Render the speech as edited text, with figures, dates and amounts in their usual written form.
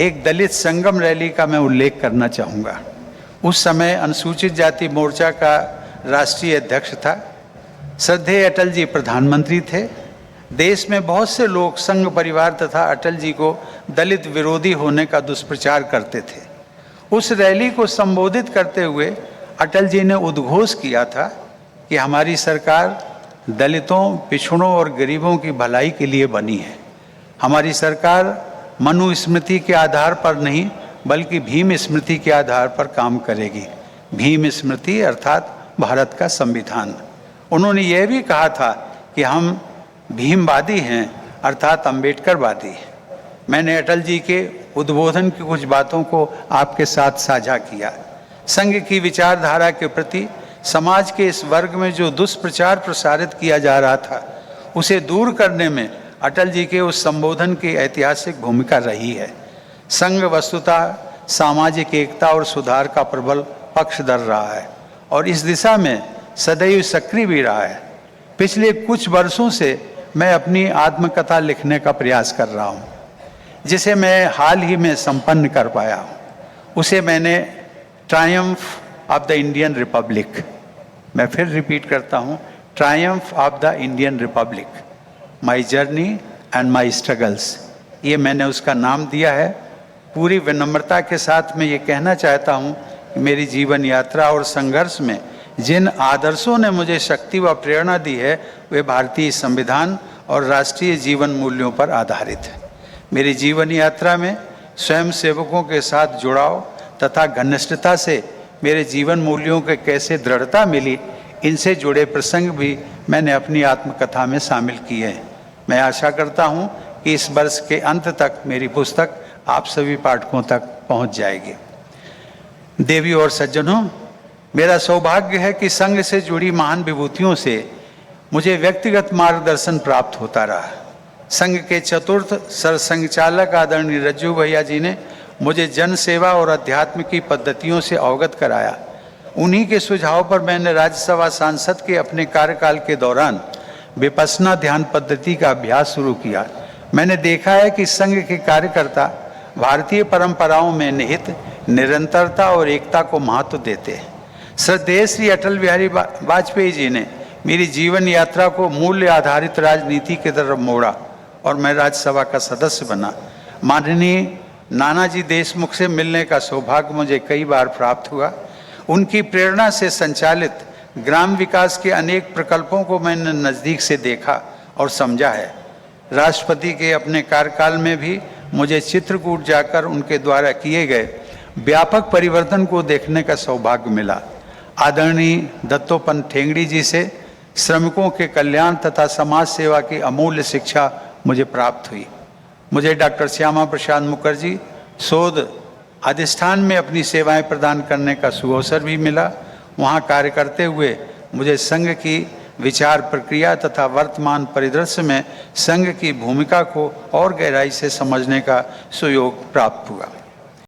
एक दलित संगम रैली का मैं उल्लेख करना चाहूँगा। उस समय अनुसूचित जाति मोर्चा का राष्ट्रीय अध्यक्ष था। श्रद्धेय अटल जी प्रधानमंत्री थे। देश में बहुत से लोग संघ परिवार तथा अटल जी को दलित विरोधी होने का दुष्प्रचार करते थे। उस रैली को संबोधित करते हुए अटल जी ने उद्घोष किया था कि हमारी सरकार दलितों, पिछड़ों और गरीबों की भलाई के लिए बनी है। हमारी सरकार मनुस्मृति के आधार पर नहीं बल्कि भीम स्मृति के आधार पर काम करेगी। भीम स्मृति अर्थात भारत का संविधान। उन्होंने यह भी कहा था कि हम भीमवादी हैं अर्थात अम्बेडकरवादी हैं। मैंने अटल जी के उद्बोधन की कुछ बातों को आपके साथ साझा किया। संघ की विचारधारा के प्रति समाज के इस वर्ग में जो दुष्प्रचार प्रसारित किया जा रहा था, उसे दूर करने में अटल जी के उस संबोधन की ऐतिहासिक भूमिका रही है। संघ वस्तुतः सामाजिक एकता और सुधार का प्रबल पक्षधर रहा है और इस दिशा में सदैव सक्रिय भी रहा है। पिछले कुछ वर्षों से मैं अपनी आत्मकथा लिखने का प्रयास कर रहा हूँ, जिसे मैं हाल ही में संपन्न कर पाया हूँ। उसे मैंने Triumph of the Indian Republic, मैं फिर रिपीट करता हूँ, Triumph of the Indian Republic, my journey and my struggles, ये मैंने उसका नाम दिया है। पूरी विनम्रता के साथ मैं ये कहना चाहता हूँ कि मेरी जीवन यात्रा और संघर्ष में जिन आदर्शों ने मुझे शक्ति व प्रेरणा दी है, वे भारतीय संविधान और राष्ट्रीय जीवन मूल्यों पर आधारित है। मेरी जीवन यात्रा में स्वयं सेवकों के साथ जुड़ाव तथा घनिष्ठता से मेरे जीवन मूल्यों के कैसे दृढ़ता मिली, इनसे जुड़े प्रसंग भी मैंने अपनी आत्मकथा में शामिल किए हैं। मैं आशा करता हूँ कि इस वर्ष के अंत तक मेरी पुस्तक आप सभी पाठकों तक पहुँच जाएगी। देवी और सज्जनों, मेरा सौभाग्य है कि संघ से जुड़ी महान विभूतियों से मुझे व्यक्तिगत मार्गदर्शन प्राप्त होता रहा। संघ के चतुर्थ सरसंघचालक आदरणीय रज्जू भैया जी ने मुझे जन सेवा और अध्यात्म की पद्धतियों से अवगत कराया। उन्हीं के सुझाव पर मैंने राज्यसभा सांसद के अपने कार्यकाल के दौरान विपश्यना ध्यान पद्धति का अभ्यास शुरू किया। मैंने देखा है कि संघ के कार्यकर्ता भारतीय परंपराओं में निहित निरंतरता और एकता को महत्व देते हैं। श्रद्धेय श्री अटल बिहारी वाजपेयी जी ने मेरी जीवन यात्रा को मूल्य आधारित राजनीति की तरफ मोड़ा और मैं राज्यसभा का सदस्य बना। माननीय नानाजी देशमुख से मिलने का सौभाग्य मुझे कई बार प्राप्त हुआ। उनकी प्रेरणा से संचालित ग्राम विकास के अनेक प्रकल्पों को मैंने नज़दीक से देखा और समझा है। राष्ट्रपति के अपने कार्यकाल में भी मुझे चित्रकूट जाकर उनके द्वारा किए गए व्यापक परिवर्तन को देखने का सौभाग्य मिला। आदरणीय दत्तोपंत ठेंगड़ी जी से श्रमिकों के कल्याण तथा समाज सेवा की अमूल्य शिक्षा मुझे प्राप्त हुई। मुझे डॉक्टर श्यामा प्रसाद मुखर्जी शोध अधिष्ठान में अपनी सेवाएं प्रदान करने का सुअवसर भी मिला। वहां कार्य करते हुए मुझे संघ की विचार प्रक्रिया तथा वर्तमान परिदृश्य में संघ की भूमिका को और गहराई से समझने का सुयोग प्राप्त हुआ।